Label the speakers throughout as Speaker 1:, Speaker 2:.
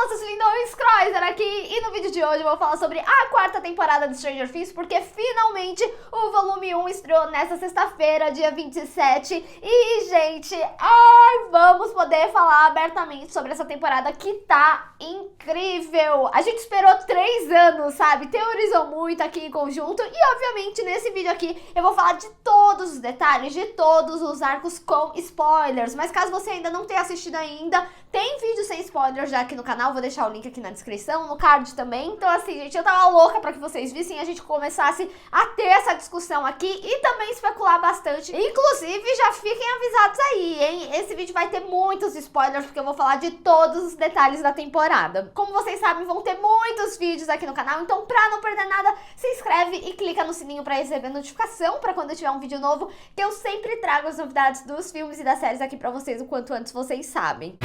Speaker 1: seus lindões, Croiser aqui, e no vídeo de hoje eu vou falar sobre a quarta temporada de Stranger Things, porque finalmente o volume 1 estreou nessa sexta-feira, dia 27, e gente, vamos poder falar abertamente sobre essa temporada que tá incrível. A gente esperou 3 anos, sabe, teorizou muito aqui em conjunto, e obviamente nesse vídeo aqui eu vou falar de todos os detalhes, de todos os arcos com spoilers, mas caso você ainda não tenha assistido ainda, tem vídeo sem spoilers já aqui no canal, vou deixar o link aqui na descrição, no card também. Então assim, gente, eu tava louca pra que vocês vissem e a gente começasse a ter essa discussão aqui e também especular bastante. Inclusive, já fiquem avisados aí, hein? Esse vídeo vai ter muitos spoilers, porque eu vou falar de todos os detalhes da temporada. Como vocês sabem, vão ter muitos vídeos aqui no canal, então pra não perder nada, se inscreve e clica no sininho pra receber notificação pra quando eu tiver um vídeo novo, que eu sempre trago as novidades dos filmes e das séries aqui pra vocês o quanto antes vocês sabem.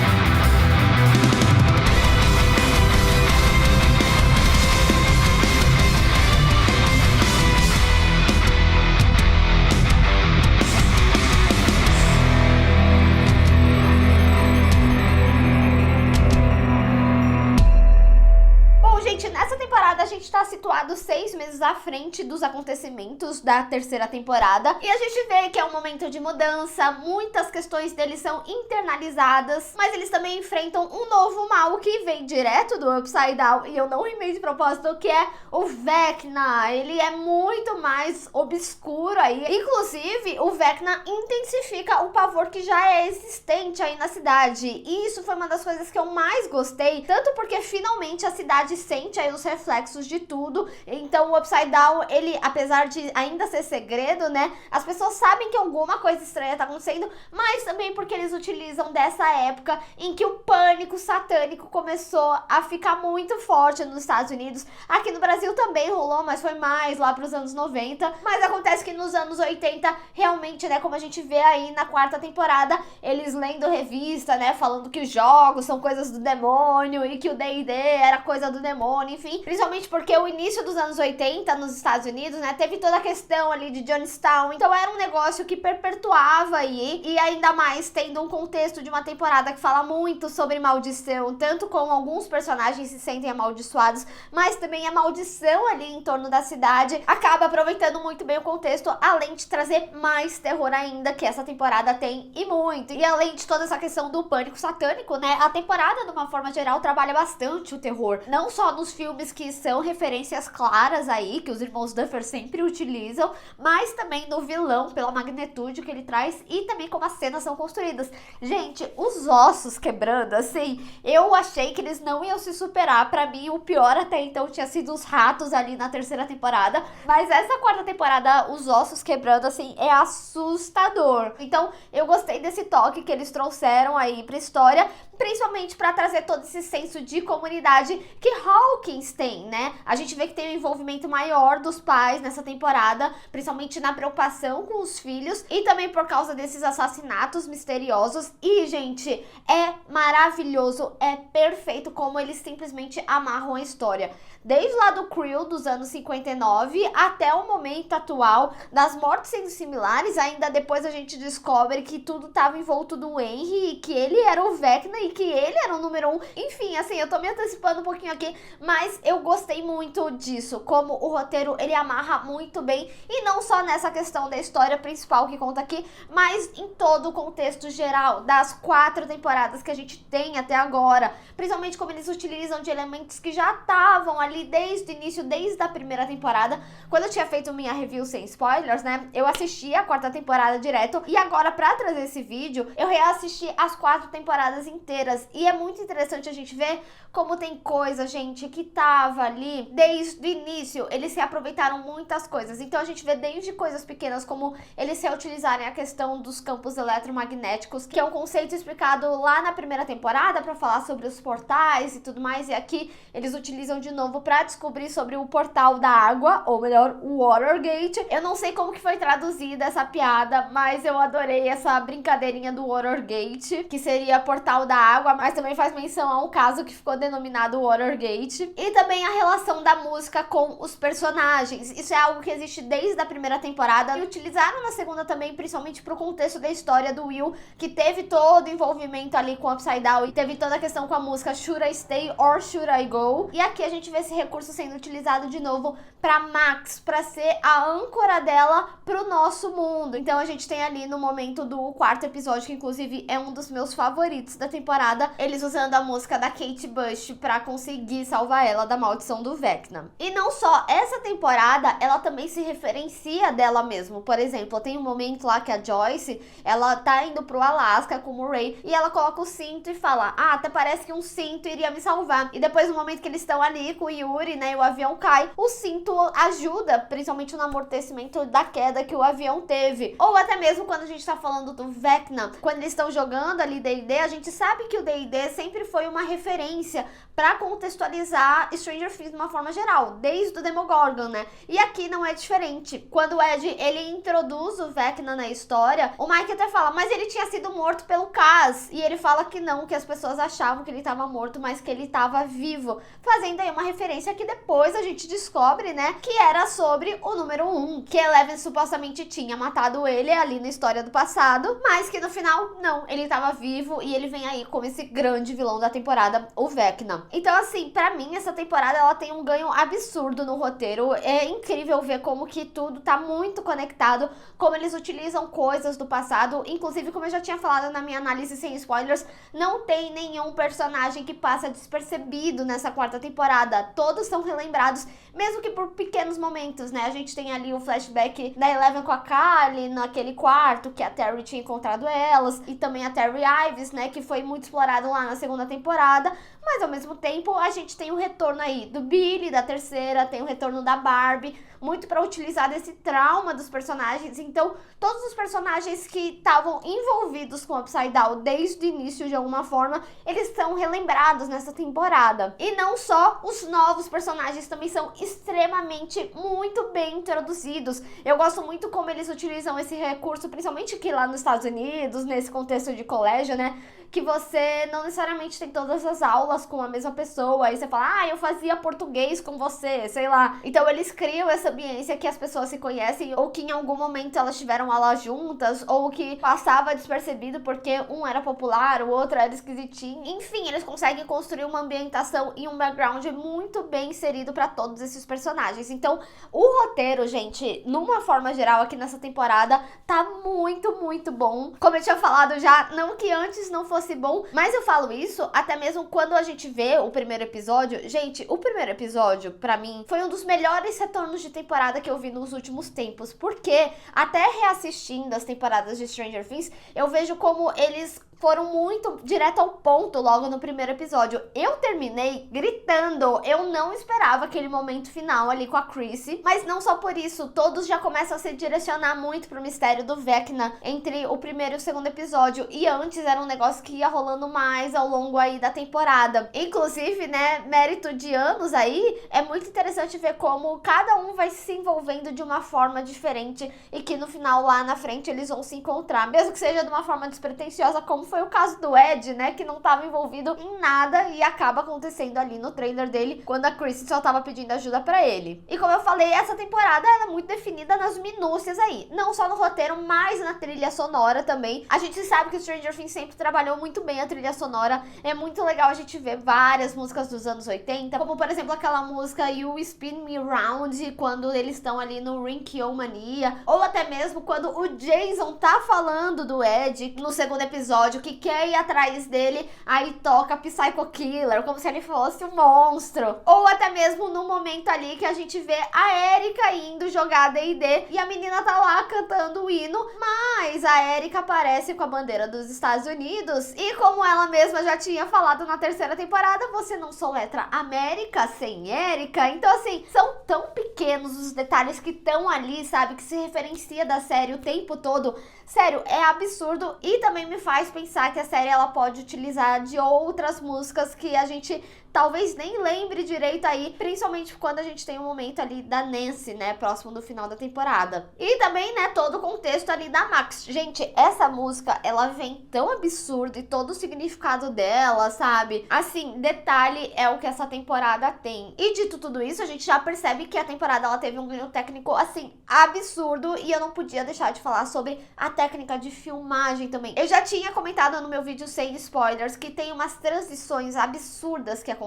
Speaker 1: Nessa temporada a gente tá situado 6 meses à frente dos acontecimentos da terceira temporada e a gente vê que é um momento de mudança, muitas questões deles são internalizadas, mas eles também enfrentam um novo mal que vem direto do Upside Down, e eu não rimei de propósito, que é o Vecna. Ele é muito mais obscuro aí, inclusive o Vecna intensifica o pavor que já é existente aí na cidade, e isso foi uma das coisas que eu mais gostei, tanto porque finalmente a cidade sente aí os reflexos de tudo. Então o Upside Down, ele, apesar de ainda ser segredo, né, as pessoas sabem que alguma coisa estranha tá acontecendo, mas também porque eles utilizam dessa época em que o pânico satânico começou a ficar muito forte nos Estados Unidos. Aqui no Brasil também rolou, mas foi mais lá pros anos 90, mas acontece que nos anos 80, realmente, né, como a gente vê aí na quarta temporada, eles lendo revista, né, falando que os jogos são coisas do demônio e que o D&D era coisa do demônio, enfim, principalmente porque o início dos anos 80 nos Estados Unidos, né, teve toda a questão ali de Johnstown, então era um negócio que perpetuava aí, e ainda mais tendo um contexto de uma temporada que fala muito sobre maldição, tanto com alguns personagens se sentem amaldiçoados, mas também a maldição ali em torno da cidade acaba aproveitando muito bem o contexto, além de trazer mais terror ainda, que essa temporada tem, e muito. E além de toda essa questão do pânico satânico, né, a temporada, de uma forma geral, trabalha bastante o terror, não só nos filmes que são referências claras aí, que os irmãos Duffer sempre utilizam, mas também no vilão, pela magnitude que ele traz e também como as cenas são construídas. Gente, os ossos quebrando, assim, eu achei que eles não iam se superar. Pra mim, o pior até então tinha sido os ratos ali na terceira temporada, mas essa quarta temporada, os ossos quebrando, assim, é assustador. Então, eu gostei desse toque que eles trouxeram aí pra história, principalmente pra trazer todo esse senso de comunidade que Hawkins tem, né? A gente vê que tem um envolvimento maior dos pais nessa temporada, principalmente na preocupação com os filhos e também por causa desses assassinatos misteriosos. E, gente, é maravilhoso, é perfeito como eles simplesmente amarram a história. Desde lá do Creel dos anos 59 até o momento atual, das mortes sendo similares, ainda depois a gente descobre que tudo estava envolto do Henry e que ele era o Vecna e que ele era o número 1. Enfim, assim, eu tô me antecipando um pouquinho aqui, mas eu gostei muito disso, como o roteiro, ele amarra muito bem, e não só nessa questão da história principal que conta aqui, mas em todo o contexto geral das 4 temporadas que a gente tem até agora, principalmente como eles utilizam de elementos que já estavam ali desde o início, desde a primeira temporada. Quando eu tinha feito minha review sem spoilers, né, eu assisti a 4ª temporada direto, e agora pra trazer esse vídeo, eu reassisti as 4 temporadas inteiras, e é muito interessante a gente ver como tem coisa, gente, que tava ali desde o início. Eles se aproveitaram muitas coisas, então a gente vê desde coisas pequenas, como eles reutilizarem a questão dos campos eletromagnéticos, que é um conceito explicado lá na primeira temporada pra falar sobre os portais e tudo mais, e aqui eles utilizam de novo pra descobrir sobre o portal da água, ou melhor, o Watergate. Eu não sei como que foi traduzida essa piada, mas eu adorei essa brincadeirinha do Watergate, que seria portal da água, mas também faz menção a um caso que ficou denominado Watergate. E também a relação relação da música com os personagens. Isso é algo que existe desde a primeira temporada e utilizaram na segunda também, principalmente pro contexto da história do Will, que teve todo o envolvimento ali com o Upside Down e teve toda a questão com a música Should I Stay or Should I Go? E aqui a gente vê esse recurso sendo utilizado de novo pra Max, pra ser a âncora dela pro nosso mundo. Então a gente tem ali no momento do quarto episódio, que inclusive é um dos meus favoritos da temporada, eles usando a música da Kate Bush pra conseguir salvar ela da maldição do Vecna. E não só, essa temporada, ela também se referencia dela mesmo. Por exemplo, tem um momento lá que a Joyce, ela tá indo pro Alasca com o Murray e ela coloca o cinto e fala, até parece que um cinto iria me salvar. E depois no momento que eles estão ali com o Yuri, né, e o avião cai, o cinto ajuda, principalmente no amortecimento da queda que o avião teve. Ou até mesmo quando a gente tá falando do Vecna, quando eles estão jogando ali D&D, a gente sabe que o D&D sempre foi uma referência pra contextualizar Stranger Things de uma forma geral, desde o Demogorgon, né? E aqui não é diferente. Quando o Ed, ele introduz o Vecna na história, o Mike até fala, mas ele tinha sido morto pelo Kaz. E ele fala que não, que as pessoas achavam que ele estava morto, mas que ele estava vivo. Fazendo aí uma referência que depois a gente descobre, né, que era sobre o número 1, que Eleven supostamente tinha matado ele ali na história do passado, mas que no final, não, ele estava vivo e ele vem aí como esse grande vilão da temporada, o Vecna. Então, assim, pra mim, essa temporada, ela tem um ganho absurdo no roteiro. É incrível ver como que tudo tá muito conectado, como eles utilizam coisas do passado. Inclusive, como eu já tinha falado na minha análise sem spoilers, não tem nenhum personagem que passa despercebido nessa quarta temporada. Todos são relembrados, mesmo que por pequenos momentos, né? A gente tem ali o flashback da Eleven com a Carly, naquele quarto que a Terry tinha encontrado elas, e também a Terry Ives, né, que foi muito explorado lá na segunda temporada. Mas ao mesmo tempo a gente tem o retorno aí do Billy da terceira, tem o retorno da Barbie, muito para utilizar desse trauma dos personagens. Então todos os personagens que estavam envolvidos com o Upside Down desde o início de alguma forma, eles são relembrados nessa temporada. E não só, os novos personagens também são extremamente muito bem introduzidos. Eu gosto muito como eles utilizam esse recurso, principalmente aqui lá nos Estados Unidos, nesse contexto de colégio, né? Que você não necessariamente tem todas as aulas com a mesma pessoa, aí você fala, eu fazia português com você, sei lá. Então eles criam essa ambiência que as pessoas se conhecem, ou que em algum momento elas tiveram aula juntas, ou que passava despercebido porque um era popular, o outro era esquisitinho. Enfim, eles conseguem construir uma ambientação e um background muito bem inserido pra todos esses personagens. Então o roteiro, gente, numa forma geral aqui nessa temporada, tá muito, muito bom. Como eu tinha falado já, não que antes não fosse bom, mas eu falo isso até mesmo quando a gente vê o primeiro episódio. Gente, o primeiro episódio, pra mim, foi um dos melhores retornos de temporada que eu vi nos últimos tempos, porque até reassistindo as temporadas de Stranger Things, eu vejo como eles foram muito direto ao ponto logo no primeiro episódio. Eu terminei gritando, eu não esperava aquele momento final ali com a Chrissy, mas não só por isso, todos já começam a se direcionar muito pro mistério do Vecna entre o primeiro e o segundo episódio, e antes era um negócio que ia rolando mais ao longo aí da temporada. Inclusive, né, mérito de anos aí, é muito interessante ver como cada um vai se envolvendo de uma forma diferente e que no final, lá na frente, eles vão se encontrar, mesmo que seja de uma forma despretensiosa, como foi o caso do Ed, né, que não estava envolvido em nada e acaba acontecendo ali no trailer dele, quando a Chrissy só tava pedindo ajuda pra ele. E como eu falei, essa temporada ela é muito definida nas minúcias aí, não só no roteiro, mas na trilha sonora também. A gente sabe que o Stranger Things sempre trabalhou muito bem a trilha sonora, é muito legal a gente ver várias músicas dos anos 80, como por exemplo aquela música You Spin Me Round, quando eles estão ali no Rinkyomania, ou até mesmo quando o Jason tá falando do Ed no segundo episódio, que quer ir atrás dele, aí toca Psycho Killer, como se ele fosse um monstro. Ou até mesmo no momento ali que a gente vê a Erika indo jogar D&D e a menina tá lá cantando o hino, mas a Erika aparece com a bandeira dos Estados Unidos e como ela mesma já tinha falado na terceira temporada, você não soletra América sem Erika. Então assim, são tão pequenos os detalhes que estão ali, sabe, que se referencia da série o tempo todo. Sério, é absurdo e também me faz pensar pensar que a série ela pode utilizar de outras músicas que a gente talvez nem lembre direito aí, principalmente quando a gente tem um momento ali da Nancy, né, próximo do final da temporada. E também, né, todo o contexto ali da Max. Gente, essa música, ela vem tão absurda e todo o significado dela, sabe? Assim, detalhe é o que essa temporada tem. E dito tudo isso, a gente já percebe que a temporada, ela teve um ganho técnico, assim, absurdo, e eu não podia deixar de falar sobre a técnica de filmagem também. Eu já tinha comentado no meu vídeo sem spoilers que tem umas transições absurdas que acontecem.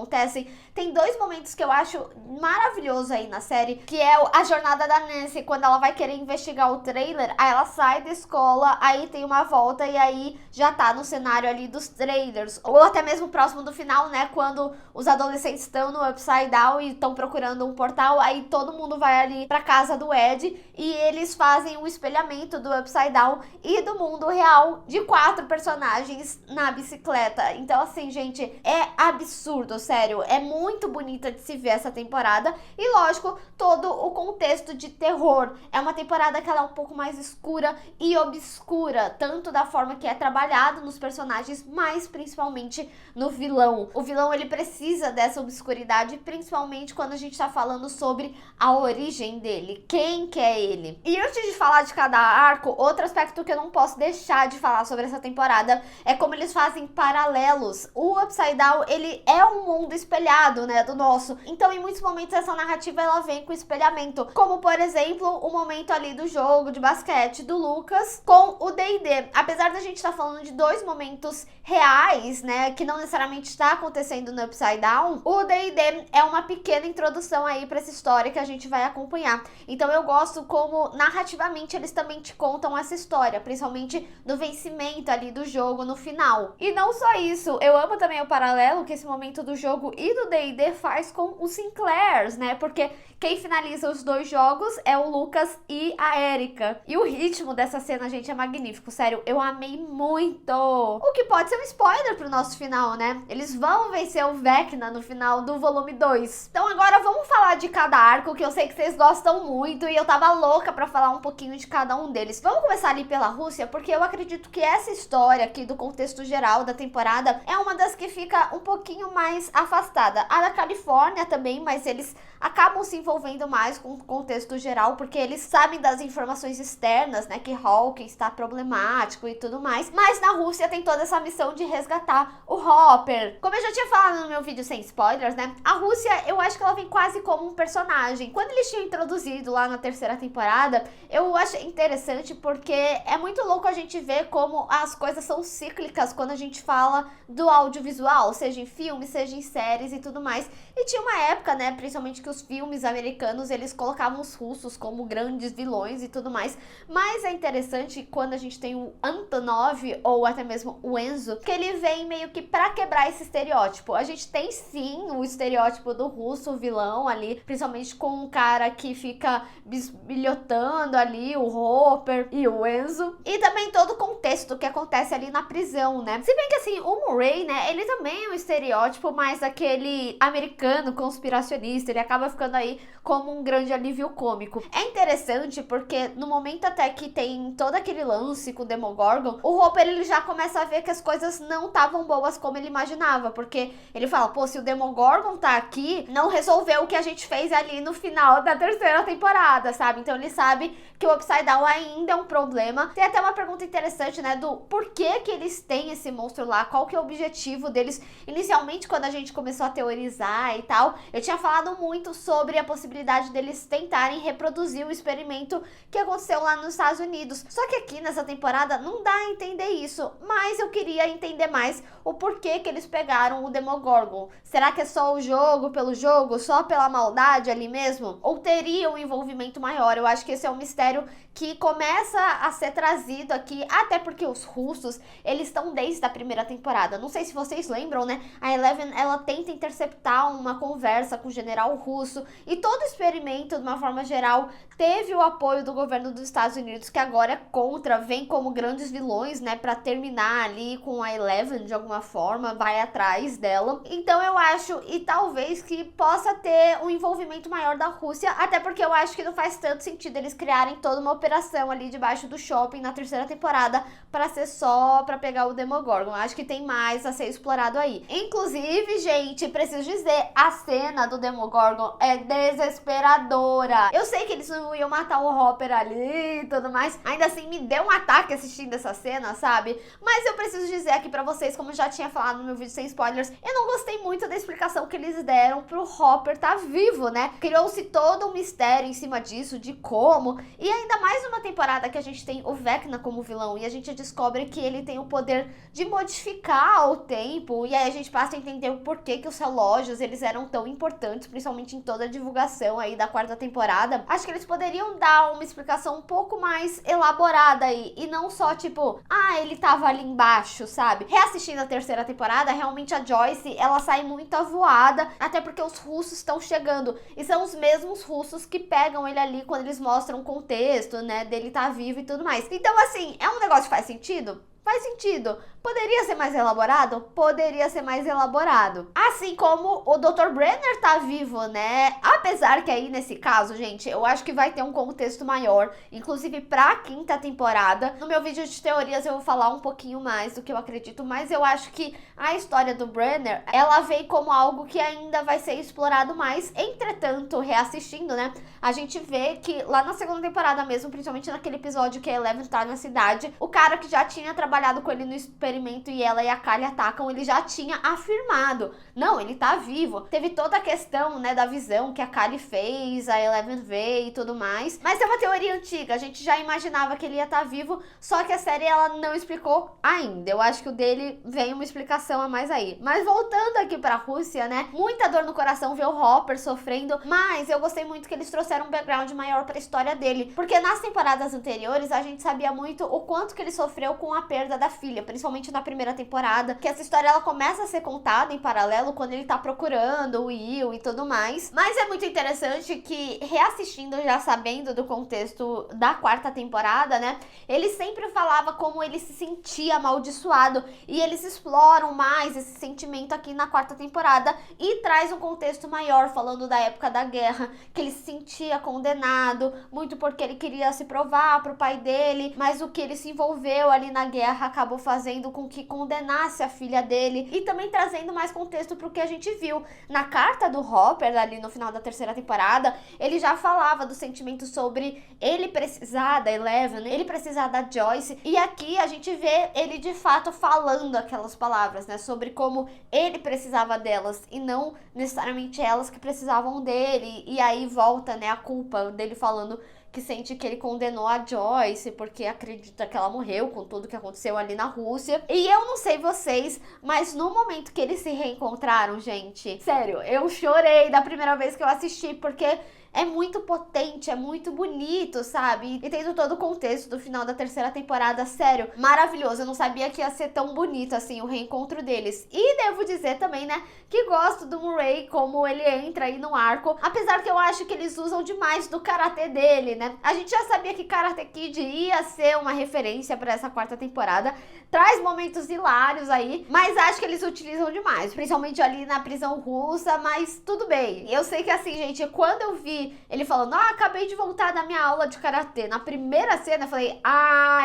Speaker 1: Tem dois momentos que eu acho maravilhoso aí na série, que é a jornada da Nancy, quando ela vai querer investigar o trailer, aí ela sai da escola, aí tem uma volta e aí já tá no cenário ali dos trailers, ou até mesmo próximo do final, né, quando os adolescentes estão no Upside Down e estão procurando um portal, aí todo mundo vai ali pra casa do Ed e eles fazem um espelhamento do Upside Down e do mundo real de 4 personagens na bicicleta. Então assim, gente, é absurdo, sério, é muito bonita de se ver essa temporada e lógico, todo o contexto de terror. É uma temporada que ela é um pouco mais escura e obscura, tanto da forma que é trabalhado nos personagens, mas principalmente no vilão. O vilão, ele precisa dessa obscuridade, principalmente quando a gente tá falando sobre a origem dele, quem que é ele. E antes de falar de cada arco, outro aspecto que eu não posso deixar de falar sobre essa temporada é como eles fazem paralelos. O Upside Down, ele é um mundo espelhado, né, do nosso. Então, em muitos momentos, essa narrativa, ela vem com espelhamento. Como, por exemplo, o momento ali do jogo de basquete do Lucas com o D&D. Apesar da gente estar falando de dois momentos reais, né, que não necessariamente está acontecendo no Upside Down, o D&D é uma pequena introdução aí pra essa história que a gente vai acompanhar. Então, eu gosto como, narrativamente, eles também te contam essa história, principalmente no vencimento ali do jogo no final. E não só isso, eu amo também o paralelo que esse momento do jogo e do D&D faz com os Sinclairs, né? Porque quem finaliza os dois jogos é o Lucas e a Erika. E o ritmo dessa cena, gente, é magnífico. Sério, eu amei muito. O que pode ser um spoiler pro nosso final, né? Eles vão vencer o Vecna no final do volume 2. Então agora vamos falar de cada arco, que eu sei que vocês gostam muito e eu tava louca pra falar um pouquinho de cada um deles. Vamos começar ali pela Rússia, porque eu acredito que essa história aqui do contexto geral da temporada é uma das que fica um pouquinho mais afastada. A da Califórnia também, mas eles acabam se envolvendo mais com o contexto geral, porque eles sabem das informações externas, né, que Hawkins está problemático e tudo mais, mas na Rússia tem toda essa missão de resgatar o Hopper. Como eu já tinha falado no meu vídeo sem spoilers, né, a Rússia, eu acho que ela vem quase como um personagem. Quando eles tinham introduzido lá na terceira temporada, eu achei interessante porque é muito louco a gente ver como as coisas são cíclicas quando a gente fala do audiovisual, seja em filmes, seja em séries e tudo mais. E tinha uma época, né, principalmente que os filmes americanos, eles colocavam os russos como grandes vilões e tudo mais. Mas é interessante quando a gente tem o Antonov ou até mesmo o Enzo, que ele vem meio que pra quebrar esse estereótipo. A gente tem sim o estereótipo do russo vilão ali, principalmente com um cara que fica bisbilhotando ali o Hopper e o Enzo. E também todo o contexto que acontece ali na prisão, né? Se bem que assim, o Murray, né, ele também é um estereótipo mais daquele americano conspiracionista, ele acaba ficando aí como um grande alívio cômico. É interessante porque no momento até que tem todo aquele lance com o Demogorgon, o Hopper, ele já começa a ver que as coisas não estavam boas como ele imaginava, porque ele fala, pô, se o Demogorgon tá aqui, não resolveu o que a gente fez ali no final da terceira temporada, sabe? Então ele sabe que o Upside Down ainda é um problema. Tem até uma pergunta interessante, né, do porquê que eles têm esse monstro lá, qual que é o objetivo deles. Inicialmente, quando a gente começou a teorizar e tal, eu tinha falado muito sobre a possibilidade deles tentarem reproduzir o experimento que aconteceu lá nos Estados Unidos. Só que aqui nessa temporada não dá a entender isso, mas eu queria entender mais o porquê que eles pegaram o Demogorgon. Será que é só o jogo pelo jogo, só pela maldade ali mesmo? Ou teria um envolvimento maior? Eu acho que esse é um mistério que começa a ser trazido aqui, até porque os russos, eles estão desde a primeira temporada. Não sei se vocês lembram, né? A Eleven, ela tenta interceptar uma conversa com o general russo e todo experimento, de uma forma geral, teve o apoio do governo dos Estados Unidos, que agora é contra, vem como grandes vilões, né, pra terminar ali com a Eleven de alguma forma, vai atrás dela. Então eu acho, e talvez que possa ter um envolvimento maior da Rússia, até porque eu acho que não faz tanto sentido eles criarem toda uma operação ali debaixo do shopping na terceira temporada pra ser só só pra pegar o Demogorgon. Acho que tem mais a ser explorado aí. Inclusive, gente, preciso dizer, a cena do Demogorgon é desesperadora. Eu sei que eles não iam matar o Hopper ali e tudo mais. Ainda assim, me deu um ataque assistindo essa cena, sabe? Mas eu preciso dizer aqui pra vocês, como eu já tinha falado no meu vídeo sem spoilers, eu não gostei muito da explicação que eles deram pro Hopper tá vivo, né? Criou-se todo um mistério em cima disso, de como. E ainda mais numa temporada que a gente tem o Vecna como vilão e a gente descobre que ele tem o poder de modificar o tempo. E aí a gente passa a entender o porquê que os relógios, eles eram tão importantes, principalmente em toda a divulgação aí da quarta temporada. Acho que eles poderiam dar uma explicação um pouco mais elaborada aí, e não só tipo, ah, ele tava ali embaixo, sabe? Reassistindo a terceira temporada, realmente a Joyce, ela sai muito avoada, até porque os russos estão chegando, e são os mesmos russos que pegam ele ali quando eles mostram o contexto, né, dele tá vivo e tudo mais. Então, assim, é um negócio que faz sentido? Faz sentido. Poderia ser mais elaborado? Poderia ser mais elaborado. Assim como o Dr. Brenner tá vivo, né? Apesar que aí, nesse caso, gente, eu acho que vai ter um contexto maior, inclusive pra quinta temporada. No meu vídeo de teorias eu vou falar um pouquinho mais do que eu acredito, mas eu acho que a história do Brenner, ela veio como algo que ainda vai ser explorado mais. Entretanto, reassistindo, né, a gente vê que lá na segunda temporada mesmo, principalmente naquele episódio que a Eleven tá na cidade, o cara que já tinha trabalhado com ele no experimento e ela e a Kali atacam, ele já tinha afirmado, não, ele tá vivo. Teve toda a questão, né, da visão que a Kali fez, a Eleven vê e tudo mais, mas é uma teoria antiga, a gente já imaginava que ele ia estar vivo, só que a série ela não explicou ainda. Eu acho que o dele vem uma explicação a mais aí. Mas voltando aqui pra Rússia, né, muita dor no coração ver o Hopper sofrendo, mas eu gostei muito que eles trouxeram um background maior pra história dele, porque nas temporadas anteriores a gente sabia muito o quanto que ele sofreu com a perda da filha, principalmente na primeira temporada, que essa história ela começa a ser contada em paralelo quando ele tá procurando o Will e tudo mais. Mas é muito interessante que, reassistindo já sabendo do contexto da quarta temporada, né, ele sempre falava como ele se sentia amaldiçoado, e eles exploram mais esse sentimento aqui na quarta temporada e traz um contexto maior, falando da época da guerra, que ele se sentia condenado, muito porque ele queria se provar pro pai dele, mas o que ele se envolveu ali na guerra acabou fazendo com que condenasse a filha dele, e também trazendo mais contexto pro que a gente viu na carta do Hopper ali no final da terceira temporada. Ele já falava do sentimento sobre ele precisar da Eleven, ele precisar da Joyce, e aqui a gente vê ele de fato falando aquelas palavras, né, sobre como ele precisava delas e não necessariamente elas que precisavam dele. E aí volta, né, a culpa dele falando que sente que ele condenou a Joyce porque acredita que ela morreu com tudo que aconteceu ali na Rússia. E eu não sei vocês, mas no momento que eles se reencontraram, gente, sério, eu chorei da primeira vez que eu assisti, porque é muito potente, é muito bonito, sabe? E tendo todo o contexto do final da terceira temporada, sério, maravilhoso. Eu não sabia que ia ser tão bonito assim o reencontro deles. E devo dizer também, né, que gosto do Murray, como ele entra aí no arco, apesar que eu acho que eles usam demais do karatê dele, né? A gente já sabia que Karate Kid ia ser uma referência pra essa quarta temporada, traz momentos hilários aí, mas acho que eles utilizam demais, principalmente ali na prisão russa, mas tudo bem. Eu sei que assim, gente, quando eu vi ele falando, acabei de voltar da minha aula de karatê, na primeira cena eu falei,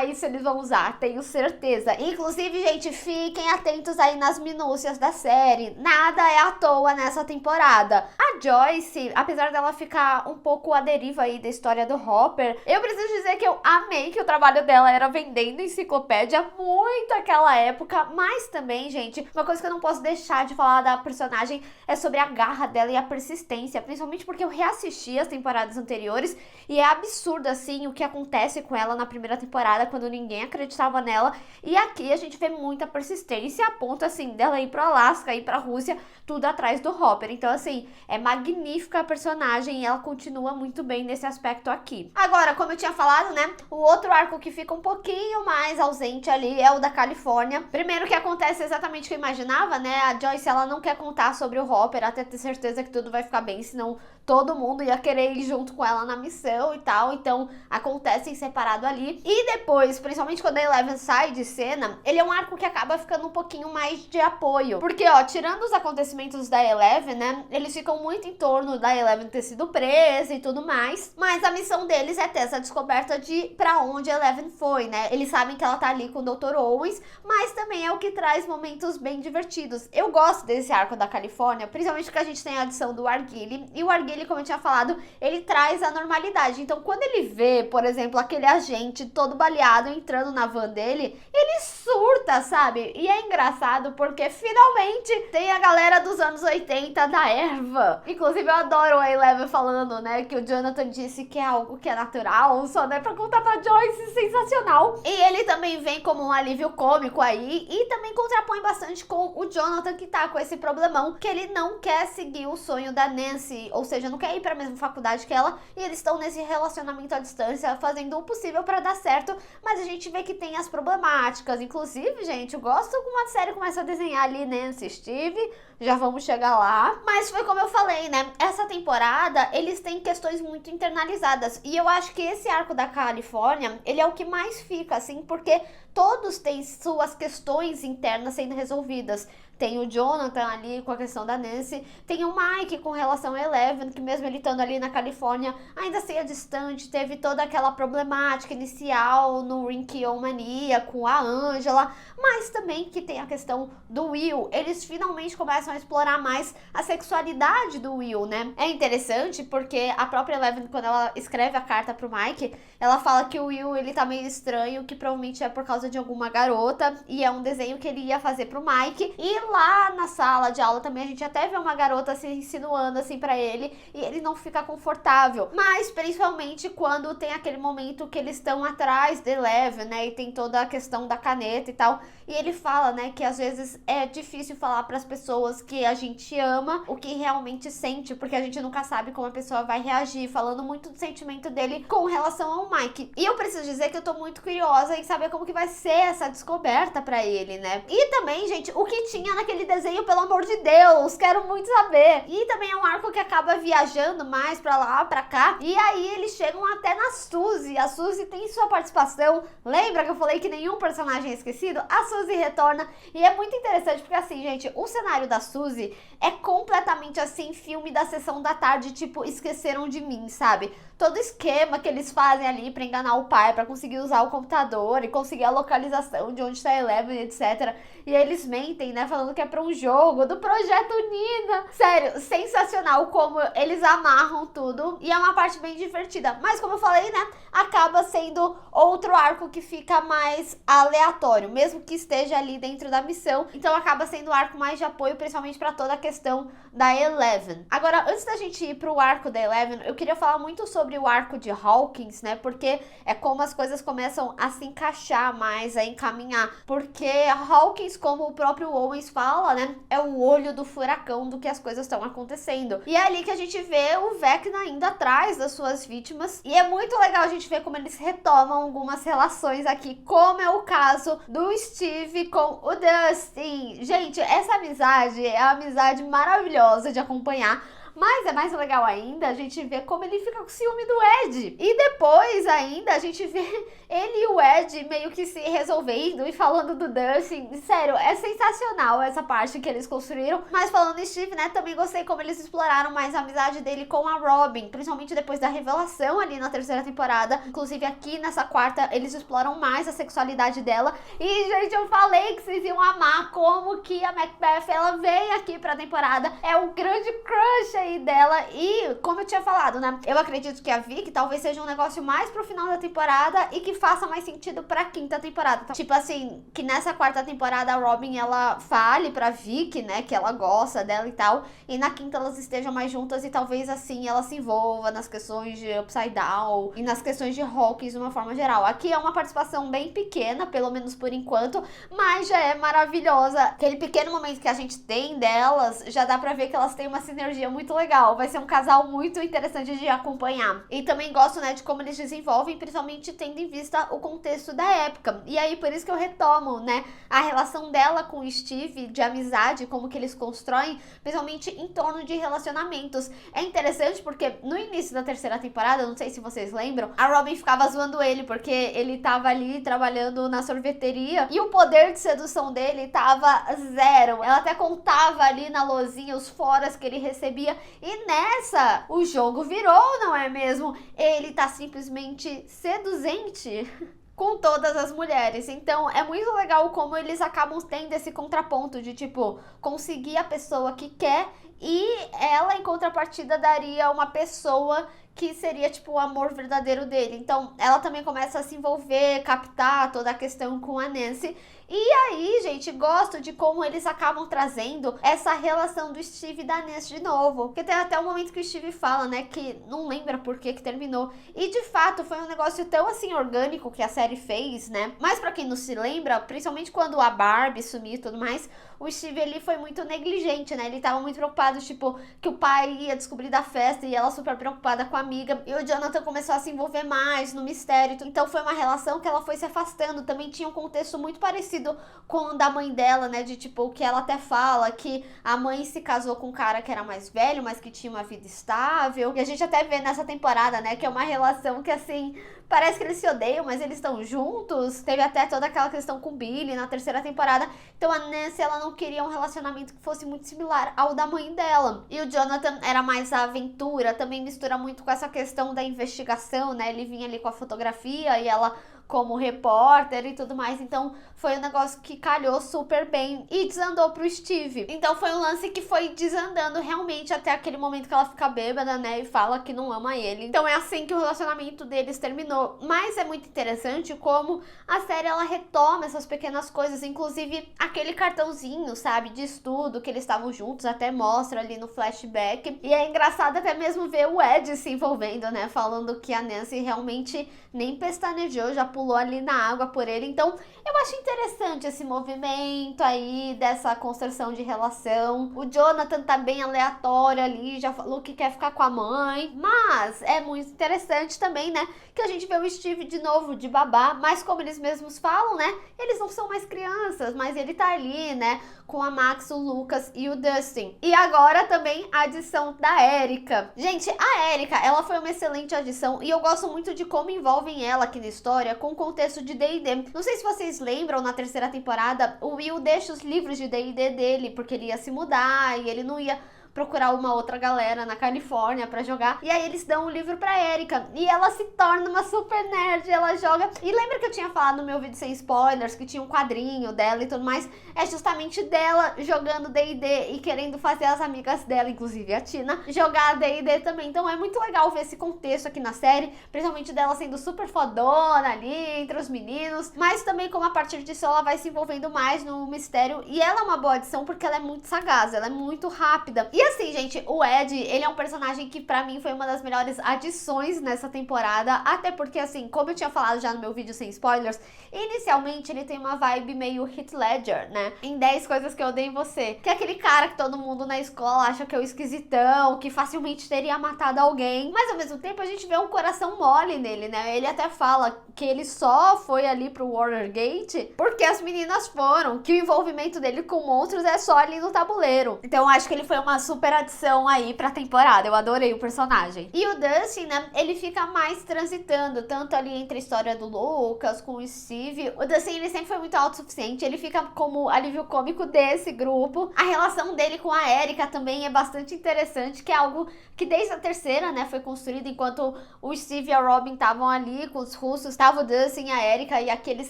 Speaker 1: isso eles vão usar, tenho certeza. Inclusive, gente, fiquem atentos aí nas minúcias da série, nada é à toa nessa temporada. A Joyce, apesar dela ficar um pouco à deriva aí da história do Hopper, eu preciso dizer que eu amei que o trabalho dela era vendendo enciclopédia, muito aquela época, mas também, gente, uma coisa que eu não posso deixar de falar da personagem é sobre a garra dela e a persistência, principalmente porque eu reassisti as temporadas anteriores e é absurdo assim o que acontece com ela na primeira temporada, quando ninguém acreditava nela, e aqui a gente vê muita persistência a ponto assim dela ir pro Alasca, ir pra Rússia, tudo atrás do Hopper. Então assim, é magnífica a personagem e ela continua muito bem nesse aspecto aqui. Agora, como eu tinha falado, né, o outro arco que fica um pouquinho mais ausente ali é o da Califórnia. Primeiro que acontece exatamente o que eu imaginava, né, a Joyce ela não quer contar sobre o Hopper até ter certeza que tudo vai ficar bem, senão todo mundo ia a querer ir junto com ela na missão e tal, então acontece em separado ali. E depois, principalmente quando a Eleven sai de cena, ele é um arco que acaba ficando um pouquinho mais de apoio, porque ó, tirando os acontecimentos da Eleven, né, eles ficam muito em torno da Eleven ter sido presa e tudo mais, mas a missão deles é ter essa descoberta de pra onde a Eleven foi, né, eles sabem que ela tá ali com o Dr. Owens, mas também é o que traz momentos bem divertidos. Eu gosto desse arco da Califórnia, principalmente porque a gente tem a adição do Arguile, e o Arguile, como eu tinha falado, ele traz a normalidade. Então, quando ele vê, por exemplo, aquele agente todo baleado entrando na van dele, ele surta, sabe? E é engraçado porque finalmente tem a galera dos anos 80 da erva. Inclusive, eu adoro a Eleven falando, né, que o Jonathan disse que é algo que é natural, só não é pra contar pra Joyce, sensacional. E ele também vem como um alívio cômico aí, e também contrapõe bastante com o Jonathan, que tá com esse problemão, que ele não quer seguir o sonho da Nancy, ou seja, não quer ir pra mesma faculdade que ela, e eles estão nesse relacionamento à distância, fazendo o possível pra dar certo, mas a gente vê que tem as problemáticas. Inclusive, gente, eu gosto como a série começa a desenhar ali Nancy e Steve, já vamos chegar lá, mas foi como eu falei, né, essa temporada, eles têm questões muito internalizadas, e eu acho que esse arco da Califórnia, ele é o que mais fica, assim, porque todos têm suas questões internas sendo resolvidas. Tem o Jonathan ali com a questão da Nancy, tem o Mike com relação a Eleven, que mesmo ele estando ali na Califórnia, ainda assim é distante, teve toda aquela problemática inicial no Rinky-O Mania com a Angela, mas também que tem a questão do Will. Eles finalmente começam a explorar mais a sexualidade do Will, né? É interessante porque a própria Eleven, quando ela escreve a carta pro Mike, ela fala que o Will, ele tá meio estranho, que provavelmente é por causa de alguma garota, e é um desenho que ele ia fazer pro Mike, e lá na sala de aula também a gente até vê uma garota se insinuando assim pra ele, e ele não fica confortável, mas principalmente quando tem aquele momento que eles estão atrás de Eleven, né, e tem toda a questão da caneta e tal, e ele fala, né, que às vezes é difícil falar pras pessoas que a gente ama o que realmente sente, porque a gente nunca sabe como a pessoa vai reagir, falando muito do sentimento dele com relação ao Mike. E eu preciso dizer que eu tô muito curiosa em saber como que vai ser essa descoberta pra ele, né? E também, gente, o que tinha naquele desenho, pelo amor de Deus, quero muito saber. E também é um arco que acaba viajando mais pra lá, pra cá, e aí eles chegam até na Suzy. A Suzy tem sua participação, lembra que eu falei que nenhum personagem é esquecido? A Suzy retorna, e é muito interessante porque assim, gente, o cenário da Suzy é completamente assim, filme da sessão da tarde, tipo, Esqueceram de Mim, sabe? Todo esquema que eles fazem ali pra enganar o pai, pra conseguir usar o computador e conseguir a localização de onde tá a Eleven, etc. E eles mentem, né, falando que é pra um jogo do Projeto Nina. Sério, sensacional como eles amarram tudo, e é uma parte bem divertida. Mas como eu falei, né, acaba sendo outro arco que fica mais aleatório, mesmo que esteja ali dentro da missão. Então acaba sendo um arco mais de apoio, principalmente pra toda a questão da Eleven. Agora, antes da gente ir pro arco da Eleven, eu queria falar muito sobre o arco de Hawkins, né, porque é como as coisas começam a se encaixar mais, a encaminhar, porque Hawkins, como o próprio Owens fala, né, é o olho do furacão do que as coisas estão acontecendo. E é ali que a gente vê o Vecna indo atrás das suas vítimas, e é muito legal a gente ver como eles retomam algumas relações aqui, como é o caso do Steve com o Dustin. Gente, essa amizade é uma amizade maravilhosa de acompanhar. Mas é mais legal ainda a gente ver como ele fica com ciúme do Ed. E depois ainda a gente vê ele e o Ed meio que se resolvendo e falando do Dustin. Sério, é sensacional essa parte que eles construíram. Mas falando em Steve, né, também gostei como eles exploraram mais a amizade dele com a Robin. Principalmente depois da revelação ali na terceira temporada. Inclusive aqui nessa quarta eles exploram mais a sexualidade dela. E, gente, eu falei que vocês iam amar como que a Macbeth, ela vem aqui pra temporada. É o grande crush aí dela, e como eu tinha falado, né, eu acredito que a Vicky talvez seja um negócio mais pro final da temporada e que faça mais sentido pra quinta temporada. Então, tipo assim, que nessa quarta temporada a Robin, ela fale pra Vicky, né, que ela gosta dela e tal, e na quinta elas estejam mais juntas e talvez assim ela se envolva nas questões de Upside Down e nas questões de Hawkins de uma forma geral. Aqui é uma participação bem pequena, pelo menos por enquanto, mas já é maravilhosa. Aquele pequeno momento que a gente tem delas, já dá pra ver que elas têm uma sinergia muito muito legal. Vai ser um casal muito interessante de acompanhar. E também gosto, né, de como eles desenvolvem, principalmente tendo em vista o contexto da época. E aí, por isso que eu retomo, né, a relação dela com o Steve, de amizade, como que eles constroem, principalmente em torno de relacionamentos. É interessante porque no início da terceira temporada, não sei se vocês lembram, a Robin ficava zoando ele, porque ele tava ali trabalhando na sorveteria e o poder de sedução dele tava zero. Ela até contava ali na lousinha os foras que ele recebia, e nessa o jogo virou, não é mesmo? Ele tá simplesmente seduzente com todas as mulheres. Então é muito legal como eles acabam tendo esse contraponto de tipo, conseguir a pessoa que quer, e ela em contrapartida daria uma pessoa que seria tipo o amor verdadeiro dele. Então ela também começa a se envolver, captar toda a questão com a Nancy. E aí, gente, gosto de como eles acabam trazendo essa relação do Steve e da Nancy de novo. Porque tem até o momento que o Steve fala, né, que não lembra por que terminou. E de fato, foi um negócio tão assim orgânico que a série fez, né? Mas pra quem não se lembra, principalmente quando a Barbie sumiu e tudo mais, o Steve ali foi muito negligente, né? Ele tava muito preocupado, tipo, que o pai ia descobrir da festa e ela super preocupada com a amiga. E o Jonathan começou a se envolver mais no mistério. Então foi uma relação que ela foi se afastando. Também tinha um contexto muito parecido com o da mãe dela, né? De tipo, que ela até fala que a mãe se casou com um cara que era mais velho, mas que tinha uma vida estável. E a gente até vê nessa temporada, né? Que é uma relação que, assim, parece que eles se odeiam, mas eles estão juntos. Teve até toda aquela questão com o Billy na terceira temporada. Então a Nancy, ela não queria um relacionamento que fosse muito similar ao da mãe dela. E o Jonathan era mais a aventura, também mistura muito com essa questão da investigação, né? Ele vinha ali com a fotografia e ela como repórter e tudo mais, então foi um negócio que calhou super bem e desandou pro Steve. Então foi um lance que foi desandando realmente até aquele momento que ela fica bêbada, né, e fala que não ama ele. Então é assim que o relacionamento deles terminou. Mas é muito interessante como a série, ela retoma essas pequenas coisas, inclusive aquele cartãozinho, sabe, de estudo que eles estavam juntos, até mostra ali no flashback. E é engraçado até mesmo ver o Ed se envolvendo, né, falando que a Nancy realmente nem pestanejou, já pulou ali na água por ele. Então eu acho interessante esse movimento aí dessa construção de relação. O Jonathan tá bem aleatório ali, já falou que quer ficar com a mãe, mas é muito interessante também, né, que a gente vê o Steve de novo de babá, mas como eles mesmos falam, né, eles não são mais crianças, mas ele tá ali, né, com a Max, o Lucas e o Dustin. E agora também a adição da Erika. Gente, a Erika, ela foi uma excelente adição e eu gosto muito de como envolvem ela aqui na história com o contexto de D&D. Não sei se vocês lembram, na terceira temporada, o Will deixa os livros de D&D dele, porque ele ia se mudar e ele não ia procurar uma outra galera na Califórnia pra jogar. E aí eles dão um livro pra Erika e ela se torna uma super nerd, ela joga. E lembra que eu tinha falado no meu vídeo sem spoilers que tinha um quadrinho dela e tudo mais? É justamente dela jogando D&D e querendo fazer as amigas dela, inclusive a Tina, jogar D&D também. Então é muito legal ver esse contexto aqui na série, principalmente dela sendo super fodona ali entre os meninos, mas também como a partir disso ela vai se envolvendo mais no mistério. E ela é uma boa adição porque ela é muito sagaz, ela é muito rápida. E assim, gente, o Ed, ele é um personagem que pra mim foi uma das melhores adições nessa temporada, até porque, assim, como eu tinha falado já no meu vídeo sem spoilers, inicialmente ele tem uma vibe meio Heath Ledger, né, em 10 Coisas que Eu Odeio em Você, que é aquele cara que todo mundo na escola acha que é o esquisitão, que facilmente teria matado alguém, mas ao mesmo tempo a gente vê um coração mole nele, né, ele até fala que ele só foi ali pro Watergate porque as meninas foram, que o envolvimento dele com monstros é só ali no tabuleiro. Então eu acho que ele foi uma super adição aí pra temporada, eu adorei o personagem. E o Dustin, né, ele fica mais transitando, tanto ali entre a história do Lucas com o Steve. O Dustin, ele sempre foi muito autossuficiente, ele fica como alívio cômico desse grupo. A relação dele com a Erika também é bastante interessante, que é algo que desde a terceira, né, foi construído enquanto o Steve e a Robin estavam ali com os russos, tava o Dustin e a Erika, e aqui eles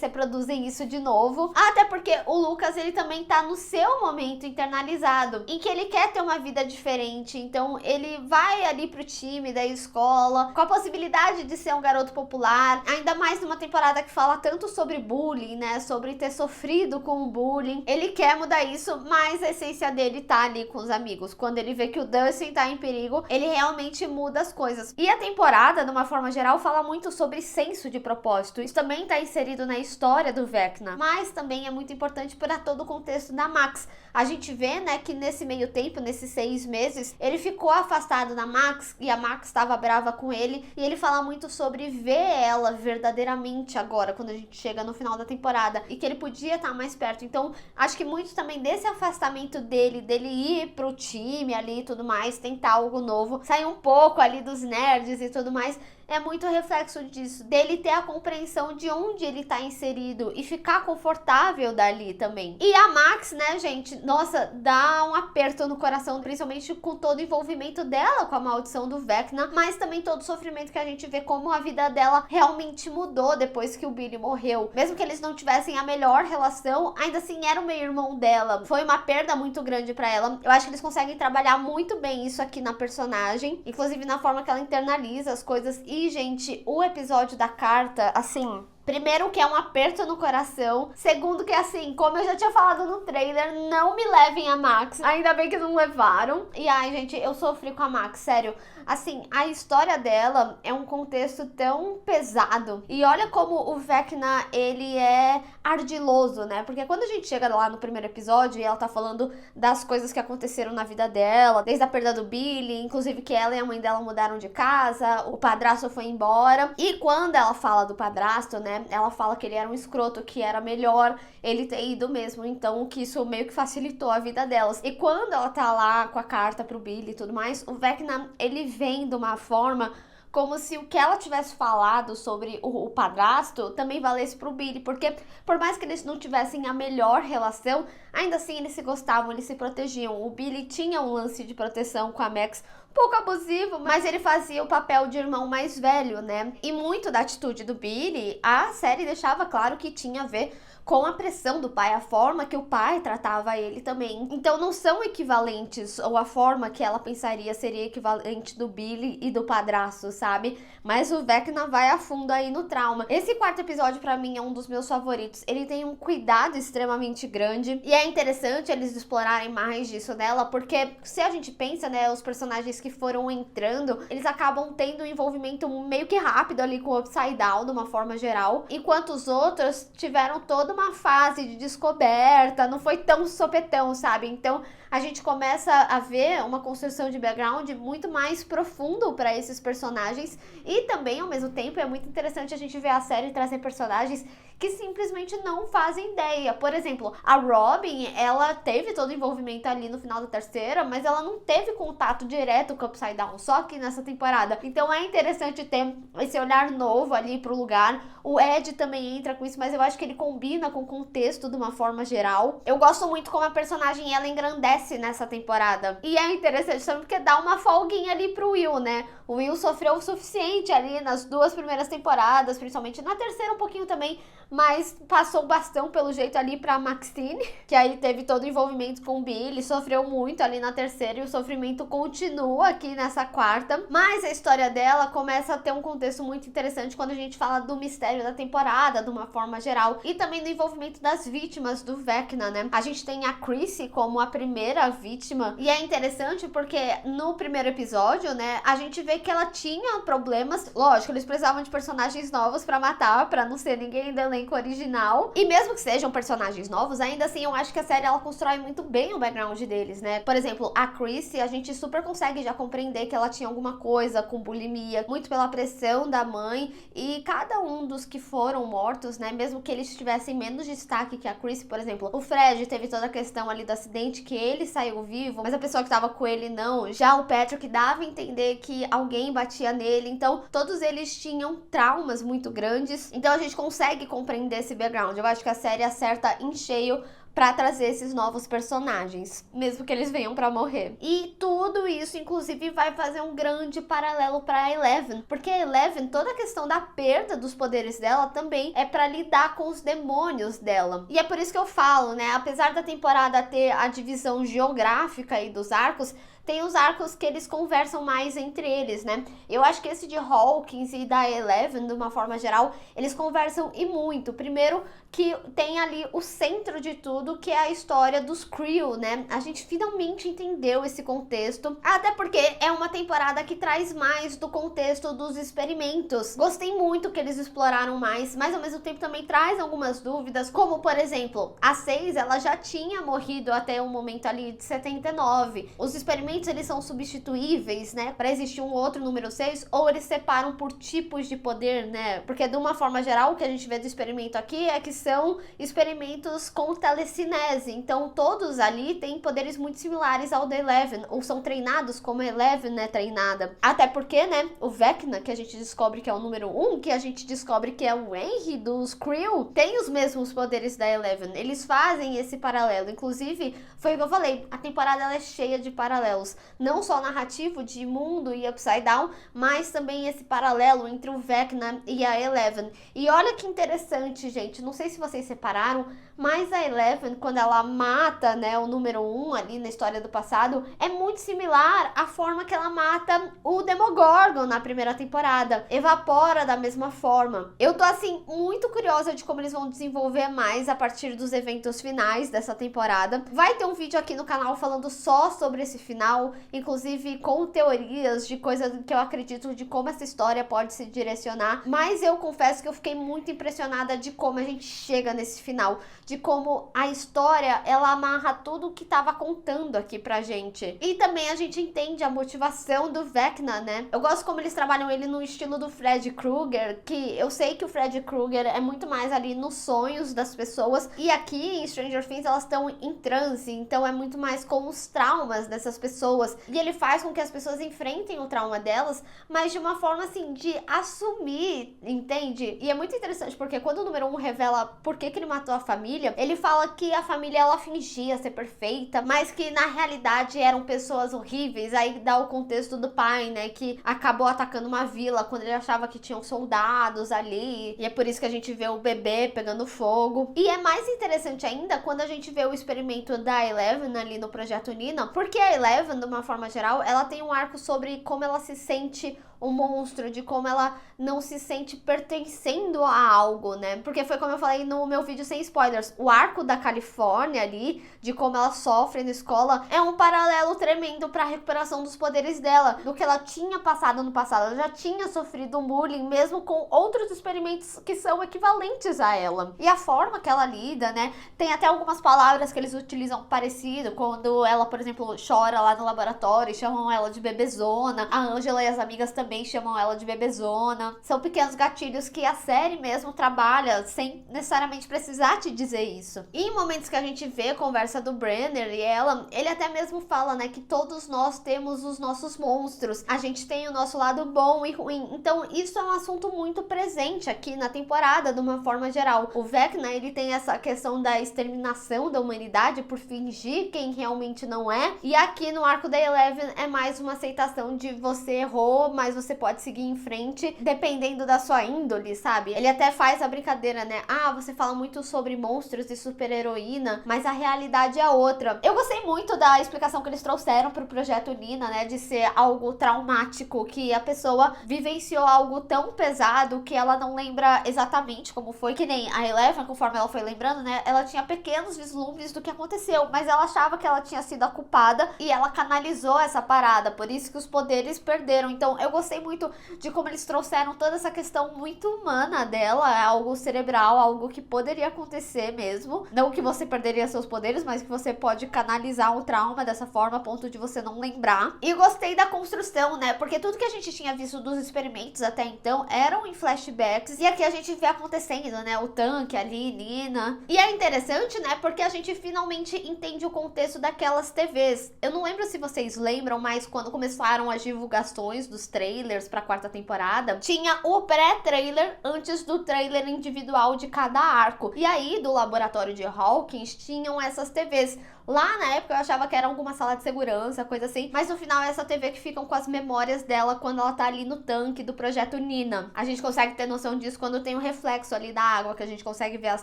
Speaker 1: reproduzem isso de novo. Até porque o Lucas, ele também tá no seu momento internalizado, em que ele quer ter uma vida diferente, então ele vai ali pro time da escola, com a possibilidade de ser um garoto popular, ainda mais numa temporada que fala tanto sobre bullying, né, sobre ter sofrido com o bullying. Ele quer mudar isso, mas a essência dele tá ali com os amigos. Quando ele vê que o Dustin tá em perigo, ele realmente muda as coisas. E a temporada, de uma forma geral, fala muito sobre senso de propósito. Isso também tá inserido na história do Vecna, mas também é muito importante para todo o contexto da Max. A gente vê, né, que nesse meio tempo, nesses 6 meses, ele ficou afastado da Max e a Max estava brava com ele, e ele fala muito sobre ver ela verdadeiramente agora, quando a gente chega no final da temporada, e que ele podia estar mais perto. Então, acho que muito também desse afastamento dele ir pro time ali e tudo mais, tentar algo novo, sair um pouco ali dos nerds e tudo mais, é muito reflexo disso, dele ter a compreensão de onde ele tá inserido e ficar confortável dali também. E a Max, né, gente, nossa, dá um aperto no coração, principalmente com todo o envolvimento dela com a maldição do Vecna, mas também todo o sofrimento que a gente vê como a vida dela realmente mudou depois que o Billy morreu. Mesmo que eles não tivessem a melhor relação, ainda assim era o meio-irmão dela. Foi uma perda muito grande pra ela. Eu acho que eles conseguem trabalhar muito bem isso aqui na personagem, inclusive na forma que ela internaliza as coisas. E, gente, o episódio da carta, assim, primeiro que é um aperto no coração, segundo que assim, como eu já tinha falado no trailer, não me levem a Max, ainda bem que não levaram. E ai, gente, eu sofri com a Max, sério. Assim, a história dela é um contexto tão pesado. E olha como o Vecna, ele é ardiloso, né? Porque quando a gente chega lá no primeiro episódio e ela tá falando das coisas que aconteceram na vida dela, desde a perda do Billy, inclusive que ela e a mãe dela mudaram de casa, o padrasto foi embora. E quando ela fala do padrasto, né, ela fala que ele era um escroto, que era melhor ele ter ido mesmo, então que isso meio que facilitou a vida delas. E quando ela tá lá com a carta pro Billy e tudo mais, o Vecna, ele vem de uma forma como se o que ela tivesse falado sobre o padrasto também valesse pro Billy, porque por mais que eles não tivessem a melhor relação, ainda assim eles se gostavam, eles se protegiam. O Billy tinha um lance de proteção com a Max, um pouco abusivo, mas ele fazia o papel de irmão mais velho, né? E muito da atitude do Billy, a série deixava claro que tinha a ver com a pressão do pai, a forma que o pai tratava ele também. Então não são equivalentes, ou a forma que ela pensaria seria equivalente do Billy e do padrasto, sabe? Mas o Vecna vai a fundo aí no trauma. Esse quarto episódio pra mim é um dos meus favoritos. Ele tem um cuidado extremamente grande e é interessante eles explorarem mais disso nela, porque se a gente pensa, né, os personagens que foram entrando, eles acabam tendo um envolvimento meio que rápido ali com o Upside Down, de uma forma geral, enquanto os outros tiveram toda uma fase de descoberta, não foi tão sopetão, sabe? Então a gente começa a ver uma construção de background muito mais profundo para esses personagens, e também ao mesmo tempo é muito interessante a gente ver a série trazer personagens que simplesmente não fazem ideia. Por exemplo, a Robin, ela teve todo o envolvimento ali no final da terceira, mas ela não teve contato direto com o Upside Down, só aqui nessa temporada. Então é interessante ter esse olhar novo ali pro lugar. O Ed também entra com isso, mas eu acho que ele combina com o contexto de uma forma geral. Eu gosto muito como a personagem, ela engrandece nessa temporada. E é interessante também porque dá uma folguinha ali pro Will, né? O Will sofreu o suficiente ali nas 2 primeiras temporadas, principalmente na terceira um pouquinho também, mas passou o bastão pelo jeito ali pra Maxine, que aí teve todo o envolvimento com o Billy, sofreu muito ali na terceira e o sofrimento continua aqui nessa quarta. Mas a história dela começa a ter um contexto muito interessante quando a gente fala do mistério da temporada, de uma forma geral, e também do envolvimento das vítimas do Vecna, né? A gente tem a Chrissy como a primeira vítima, e é interessante porque no primeiro episódio, né, a gente vê que ela tinha problemas. Lógico, eles precisavam de personagens novos pra matar, pra não ser ninguém do elenco original. E mesmo que sejam personagens novos, ainda assim eu acho que a série ela constrói muito bem o background deles, né? Por exemplo, a Chrissy, a gente super consegue já compreender que ela tinha alguma coisa com bulimia, muito pela pressão da mãe, e cada um dos que foram mortos, né, mesmo que eles tivessem menos destaque que a Chrissy, por exemplo, o Fred teve toda a questão ali do acidente que ele saiu vivo, mas a pessoa que tava com ele não. Já o Patrick dava a entender que alguém batia nele, então todos eles tinham traumas muito grandes, então a gente consegue compreender esse background. Eu acho que a série acerta em cheio pra trazer esses novos personagens, mesmo que eles venham pra morrer. E tudo isso, inclusive, vai fazer um grande paralelo pra Eleven, porque a Eleven, toda a questão da perda dos poderes dela também é pra lidar com os demônios dela. E é por isso que eu falo, né, apesar da temporada ter a divisão geográfica aí dos arcos, tem os arcos que eles conversam mais entre eles, né? Eu acho que esse de Hawkins e da Eleven, de uma forma geral, eles conversam e muito. Primeiro que tem ali o centro de tudo, que é a história dos Creel, né? A gente finalmente entendeu esse contexto, até porque é uma temporada que traz mais do contexto dos experimentos. Gostei muito que eles exploraram mais, mas ao mesmo tempo também traz algumas dúvidas, como por exemplo, a 6, ela já tinha morrido até o momento ali de 79. Os experimentos experimentos eles são substituíveis, né, para existir um outro número 6, ou eles separam por tipos de poder, né? Porque de uma forma geral o que a gente vê do experimento aqui é que são experimentos com telecinese, então todos ali têm poderes muito similares ao da Eleven, ou são treinados como a Eleven é treinada. Até porque, né, o Vecna, que a gente descobre que é o número 1, que a gente descobre que é o Henry dos Creel, tem os mesmos poderes da Eleven. Eles fazem esse paralelo. Inclusive, foi o que eu falei, a temporada ela é cheia de paralelos. Não só narrativo de mundo e Upside Down, mas também esse paralelo entre o Vecna e a Eleven. E olha que interessante, gente. Não sei se vocês separaram, mas a Eleven, quando ela mata, né, o número 1 ali na história do passado, é muito similar à forma que ela mata o Demogorgon na primeira temporada. Evapora da mesma forma. Eu tô, assim, muito curiosa de como eles vão desenvolver mais a partir dos eventos finais dessa temporada. Vai ter um vídeo aqui no canal falando só sobre esse final, inclusive com teorias de coisas que eu acredito de como essa história pode se direcionar. Mas eu confesso que eu fiquei muito impressionada de como a gente chega nesse final, de como a história, ela amarra tudo o que tava contando aqui pra gente. E também a gente entende a motivação do Vecna, né? Eu gosto como eles trabalham ele no estilo do Freddy Krueger, que eu sei que o Freddy Krueger é muito mais ali nos sonhos das pessoas, e aqui em Stranger Things elas estão em transe, então é muito mais com os traumas dessas pessoas, e ele faz com que as pessoas enfrentem o trauma delas, mas de uma forma assim, de assumir, entende? E é muito interessante, porque quando o número 1 revela por que ele matou a família, ele fala que a família ela fingia ser perfeita, mas que na realidade eram pessoas horríveis. Aí dá o contexto do pai, né, que acabou atacando uma vila quando ele achava que tinham soldados ali, e é por isso que a gente vê o bebê pegando fogo. E é mais interessante ainda quando a gente vê o experimento da Eleven ali no Projeto Nina, porque a Eleven, de uma forma geral, ela tem um arco sobre como ela se sente um monstro, de como ela não se sente pertencendo a algo, né? Porque foi como eu falei no meu vídeo sem spoilers, o arco da Califórnia ali, de como ela sofre na escola, é um paralelo tremendo para a recuperação dos poderes dela, do que ela tinha passado no passado. Ela já tinha sofrido um bullying, mesmo com outros experimentos que são equivalentes a ela. E a forma que ela lida, né? Tem até algumas palavras que eles utilizam parecido, quando ela, por exemplo, chora lá no laboratório e chamam ela de bebezona. A Angela e as amigas também chamam ela de bebezona. São pequenos gatilhos que a série mesmo trabalha sem necessariamente precisar te dizer isso. E em momentos que a gente vê a conversa do Brenner e ela, ele até mesmo fala, né, que todos nós temos os nossos monstros. A gente tem o nosso lado bom e ruim. Então isso é um assunto muito presente aqui na temporada, de uma forma geral. O Vecna, ele tem essa questão da exterminação da humanidade por fingir quem realmente não é. E aqui no arco da Eleven é mais uma aceitação de você errou, mas você pode seguir em frente, dependendo da sua índole, sabe? Ele até faz a brincadeira, né? Ah, você fala muito sobre monstros e super-heroína, mas a realidade é outra. Eu gostei muito da explicação que eles trouxeram pro Projeto Nina, né? De ser algo traumático, que a pessoa vivenciou algo tão pesado que ela não lembra exatamente como foi, que nem a Eleven, conforme ela foi lembrando, né? Ela tinha pequenos vislumbres do que aconteceu, mas ela achava que ela tinha sido a culpada e ela canalizou essa parada, por isso que os poderes perderam. Então eu gostei muito de como eles trouxeram toda essa questão muito humana dela, algo cerebral, algo que poderia acontecer mesmo. Não que você perderia seus poderes, mas que você pode canalizar o trauma dessa forma a ponto de você não lembrar. E gostei da construção, né? Porque tudo que a gente tinha visto dos experimentos até então eram em flashbacks, e aqui a gente vê acontecendo, né? O tanque ali, Nina. E é interessante, né? Porque a gente finalmente entende o contexto daquelas TVs. Eu não lembro se vocês lembram, mas quando começaram as divulgações dos trailers pra quarta temporada, tinha o pré-trailer antes do trailer individual de cada arco. E aí, do laboratório de Hawkins, tinham essas TVs. Lá na época eu achava que era alguma sala de segurança, coisa assim, mas no final é essa TV que ficam com as memórias dela quando ela tá ali no tanque do Projeto Nina. A gente consegue ter noção disso quando tem o reflexo ali da água, que a gente consegue ver as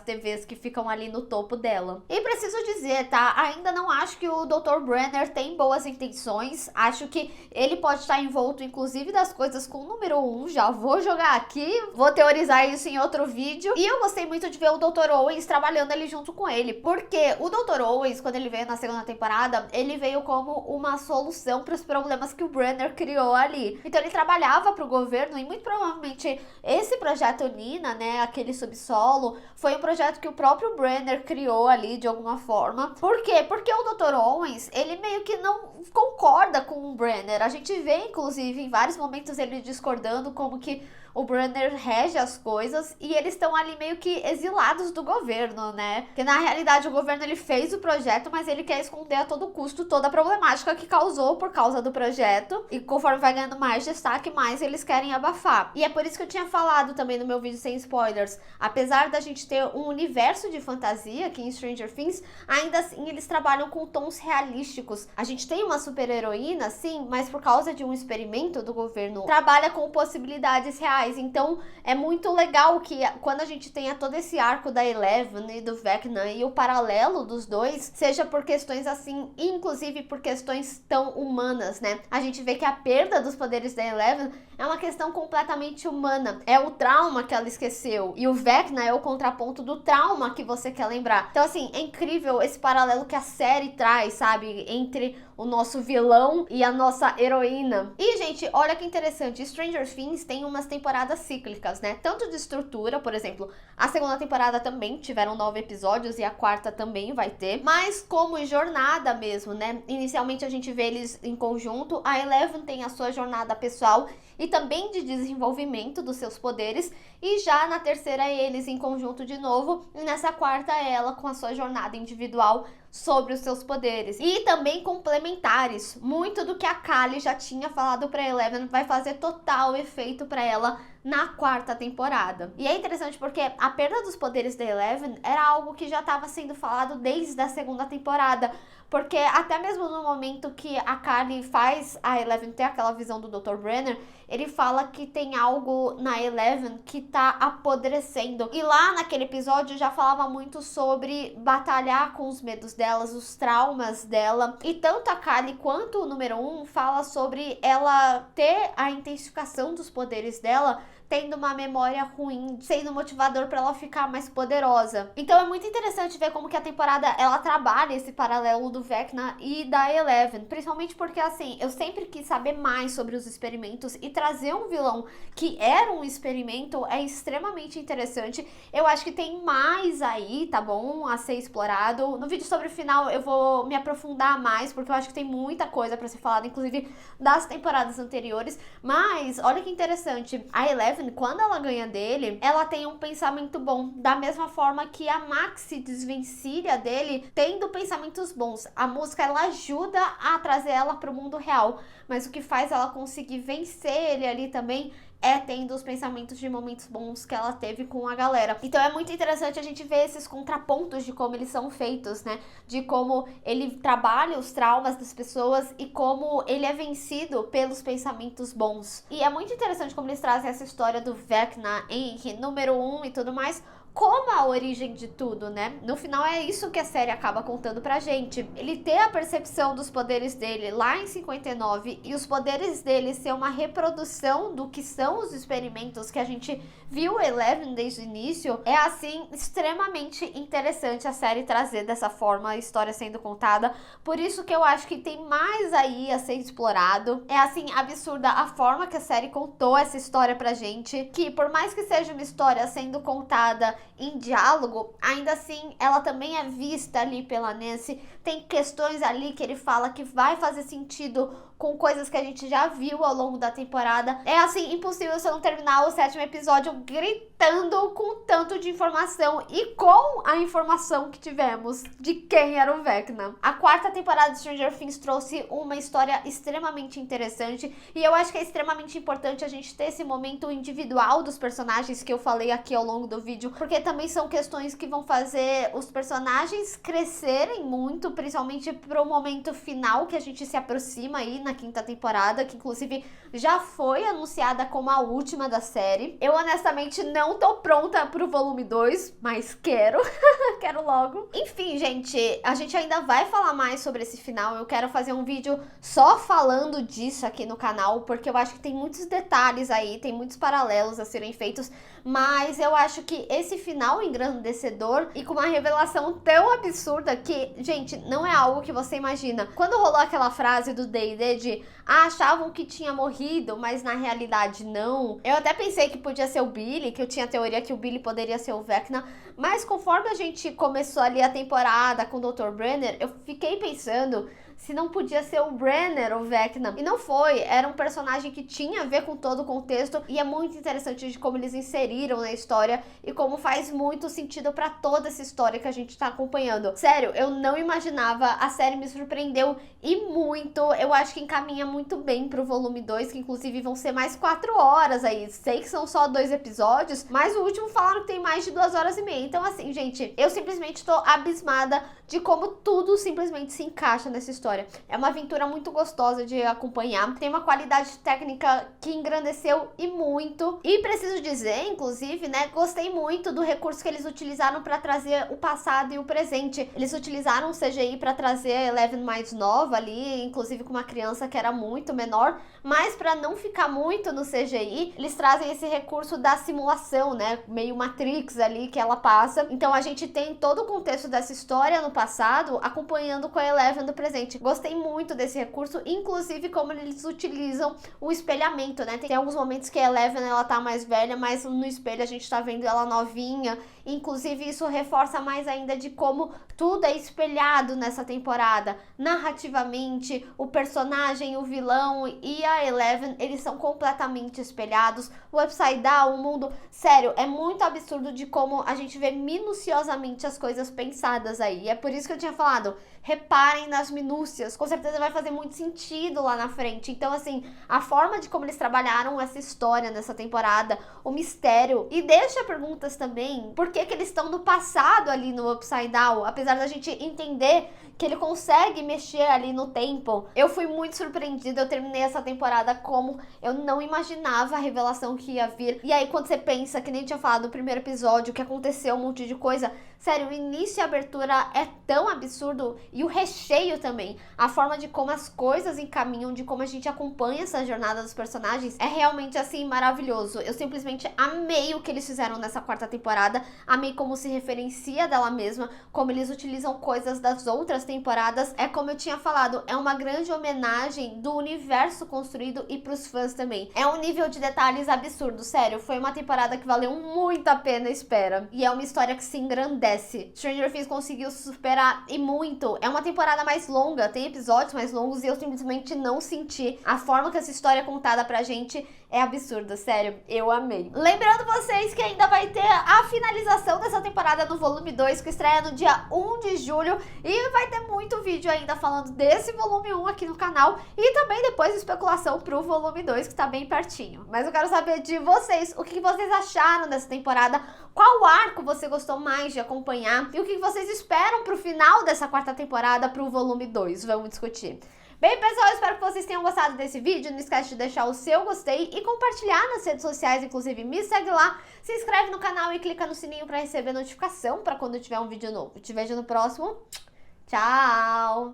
Speaker 1: TVs que ficam ali no topo dela. E preciso dizer, tá? Ainda não acho que o Dr. Brenner tem boas intenções. Acho que ele pode estar envolto, inclusive, das coisas com o número 1, já vou jogar aqui, vou teorizar isso em outro vídeo. E eu gostei muito de ver o Dr. Owens trabalhando ali junto com ele, porque o Dr. Owens, quando ele veio na segunda temporada, ele veio como uma solução para os problemas que o Brenner criou ali. Então ele trabalhava para o governo e muito provavelmente esse projeto Nina, né, aquele subsolo, foi um projeto que o próprio Brenner criou ali de alguma forma. Por quê? Porque o Dr. Owens, ele meio que não concorda com o Brenner. A gente vê, inclusive, em vários momentos ele discordando como que o Brenner rege as coisas e eles estão ali meio que exilados do governo, né? Porque na realidade o governo ele fez o projeto, mas ele quer esconder a todo custo toda a problemática que causou por causa do projeto. E conforme vai ganhando mais destaque, mais eles querem abafar. E é por isso que eu tinha falado também no meu vídeo sem spoilers. Apesar da gente ter um universo de fantasia aqui em Stranger Things, ainda assim eles trabalham com tons realísticos. A gente tem uma super-heroína, sim, mas por causa de um experimento do governo, trabalha com possibilidades reais. Então é muito legal que quando a gente tenha todo esse arco da Eleven e do Vecna e o paralelo dos dois, seja por questões assim, inclusive por questões tão humanas, né? A gente vê que a perda dos poderes da Eleven é uma questão completamente humana. É o trauma que ela esqueceu. E o Vecna é o contraponto do trauma que você quer lembrar. Então, assim, é incrível esse paralelo que a série traz, sabe? Entre o nosso vilão e a nossa heroína. E, gente, olha que interessante. Stranger Things tem umas temporadas cíclicas, né? Tanto de estrutura, por exemplo, a segunda temporada também tiveram 9 episódios e a quarta também vai ter. Mas como jornada mesmo, né? Inicialmente a gente vê eles em conjunto. A Eleven tem a sua jornada pessoal e também de desenvolvimento dos seus poderes, e já na terceira eles em conjunto de novo, e nessa quarta ela com a sua jornada individual sobre os seus poderes. E também complementares, muito do que a Kali já tinha falado pra Eleven vai fazer total efeito pra ela na quarta temporada. E é interessante porque a perda dos poderes da Eleven era algo que já estava sendo falado desde a segunda temporada, porque até mesmo no momento que a Kali faz a Eleven ter aquela visão do Dr. Brenner, ele fala que tem algo na Eleven que tá apodrecendo. E lá naquele episódio já falava muito sobre batalhar com os medos delas, os traumas dela. E tanto a Kali quanto o número 1 fala sobre ela ter a intensificação dos poderes dela, tendo uma memória ruim, sendo motivador para ela ficar mais poderosa. Então é muito interessante ver como que a temporada ela trabalha esse paralelo do Vecna e da Eleven, principalmente porque assim, eu sempre quis saber mais sobre os experimentos e trazer um vilão que era um experimento é extremamente interessante. Eu acho que tem mais aí, tá bom, a ser explorado. No vídeo sobre o final eu vou me aprofundar mais, porque eu acho que tem muita coisa para ser falada, inclusive das temporadas anteriores. Mas olha que interessante, a Eleven, quando ela ganha dele, ela tem um pensamento bom, da mesma forma que a Max se desvencilha dele tendo pensamentos bons. A música ela ajuda a trazer ela para o mundo real, mas o que faz ela conseguir vencer ele ali também é tendo os pensamentos de momentos bons que ela teve com a galera. Então é muito interessante a gente ver esses contrapontos de como eles são feitos, né? De como ele trabalha os traumas das pessoas e como ele é vencido pelos pensamentos bons. E é muito interessante como eles trazem essa história do Vecna, Henry, número 1 e tudo mais, como a origem de tudo, né? No final é isso que a série acaba contando pra gente. Ele ter a percepção dos poderes dele lá em 59 e os poderes dele ser uma reprodução do que são os experimentos que a gente viu Eleven desde o início, é assim extremamente interessante a série trazer dessa forma a história sendo contada. Por isso que eu acho que tem mais aí a ser explorado. É assim absurda a forma que a série contou essa história pra gente, que por mais que seja uma história sendo contada em diálogo, ainda assim ela também é vista ali pela Nancy. Tem questões ali que ele fala que vai fazer sentido com coisas que a gente já viu ao longo da temporada. É assim, impossível você não terminar o 7º episódio gritando com tanto de informação e com a informação que tivemos de quem era o Vecna. A 4ª temporada de Stranger Things trouxe uma história extremamente interessante e eu acho que é extremamente importante a gente ter esse momento individual dos personagens que eu falei aqui ao longo do vídeo, porque também são questões que vão fazer os personagens crescerem muito, principalmente pro momento final que a gente se aproxima aí na na quinta temporada, que inclusive já foi anunciada como a última da série. Eu honestamente não tô pronta pro volume 2, mas quero, quero logo. Enfim, gente, a gente ainda vai falar mais sobre esse final. Eu quero fazer um vídeo só falando disso aqui no canal, porque eu acho que tem muitos detalhes aí, tem muitos paralelos a serem feitos, mas eu acho que esse final engrandecedor e com uma revelação tão absurda que, gente, não é algo que você imagina. Quando rolou aquela frase do D&D de achavam que tinha morrido, mas na realidade não. Eu até pensei que podia ser o Billy, que eu tinha a teoria que o Billy poderia ser o Vecna, mas conforme a gente começou ali a temporada com o Dr. Brenner, eu fiquei pensando se não podia ser o Brenner, o Vecna. E não foi, era um personagem que tinha a ver com todo o contexto e é muito interessante de como eles inseriram na história e como faz muito sentido pra toda essa história que a gente tá acompanhando. Sério, eu não imaginava, a série me surpreendeu e muito. Eu acho que encaminha muito bem pro volume 2, que inclusive vão ser mais 4 horas aí. Sei que são só 2 episódios, mas o último falaram que tem mais de 2 horas e meia. Então assim, gente, eu simplesmente tô abismada de como tudo simplesmente se encaixa nessa história. É uma aventura muito gostosa de acompanhar, tem uma qualidade técnica que engrandeceu e muito. E preciso dizer, inclusive, né, gostei muito do recurso que eles utilizaram para trazer o passado e o presente. Eles utilizaram o CGI para trazer a Eleven mais nova ali, inclusive com uma criança que era muito menor, mas para não ficar muito no CGI, eles trazem esse recurso da simulação, né, meio Matrix ali que ela passa. Então a gente tem todo o contexto dessa história no passado acompanhando com a Eleven do presente. Gostei muito desse recurso, inclusive como eles utilizam o espelhamento, né? Tem alguns momentos que a Eleven, ela tá mais velha, mas no espelho a gente tá vendo ela novinha. Inclusive isso reforça mais ainda de como tudo é espelhado nessa temporada. Narrativamente, o personagem, o vilão e a Eleven, eles são completamente espelhados. O Upside Down, o mundo... Sério, é muito absurdo de como a gente vê minuciosamente as coisas pensadas aí. É por isso que eu tinha falado, reparem nas minúcias. Com certeza vai fazer muito sentido lá na frente. Então, assim, a forma de como eles trabalharam essa história nessa temporada, o mistério. E deixa perguntas também, por que eles estão no passado ali no Upside Down? Apesar da gente entender que ele consegue mexer ali no tempo. Eu fui muito surpreendida, eu terminei essa temporada como eu não imaginava a revelação que ia vir. E aí quando você pensa, que nem tinha falado no primeiro episódio, que aconteceu um monte de coisa, sério, o início e a abertura é tão absurdo, e o recheio também, a forma de como as coisas encaminham, de como a gente acompanha essa jornada dos personagens, é realmente assim maravilhoso. Eu simplesmente amei o que eles fizeram nessa quarta temporada, amei como se referencia dela mesma, como eles utilizam coisas das outras temporadas. É como eu tinha falado, é uma grande homenagem do universo construído e pros fãs também. É um nível de detalhes absurdo, sério, foi uma temporada que valeu muito a pena a espera. E é uma história que se engrandece. Stranger Things conseguiu superar e muito. É uma temporada mais longa, tem episódios mais longos e eu simplesmente não senti. A forma que essa história é contada pra gente é absurda, sério, eu amei. Lembrando vocês que ainda vai ter a finalização dessa temporada no volume 2, que estreia no dia 1 de julho, e vai ter muito vídeo ainda falando desse volume 1 aqui no canal, e também depois especulação pro volume 2, que tá bem pertinho. Mas eu quero saber de vocês, o que vocês acharam dessa temporada, qual arco você gostou mais de acompanhar, e o que vocês esperam pro final dessa quarta temporada, pro volume 2, vamos discutir. Bem, pessoal, espero que vocês tenham gostado desse vídeo. Não esquece de deixar o seu gostei e compartilhar nas redes sociais, inclusive me segue lá, se inscreve no canal e clica no sininho para receber notificação para quando tiver um vídeo novo. Te vejo no próximo. Tchau!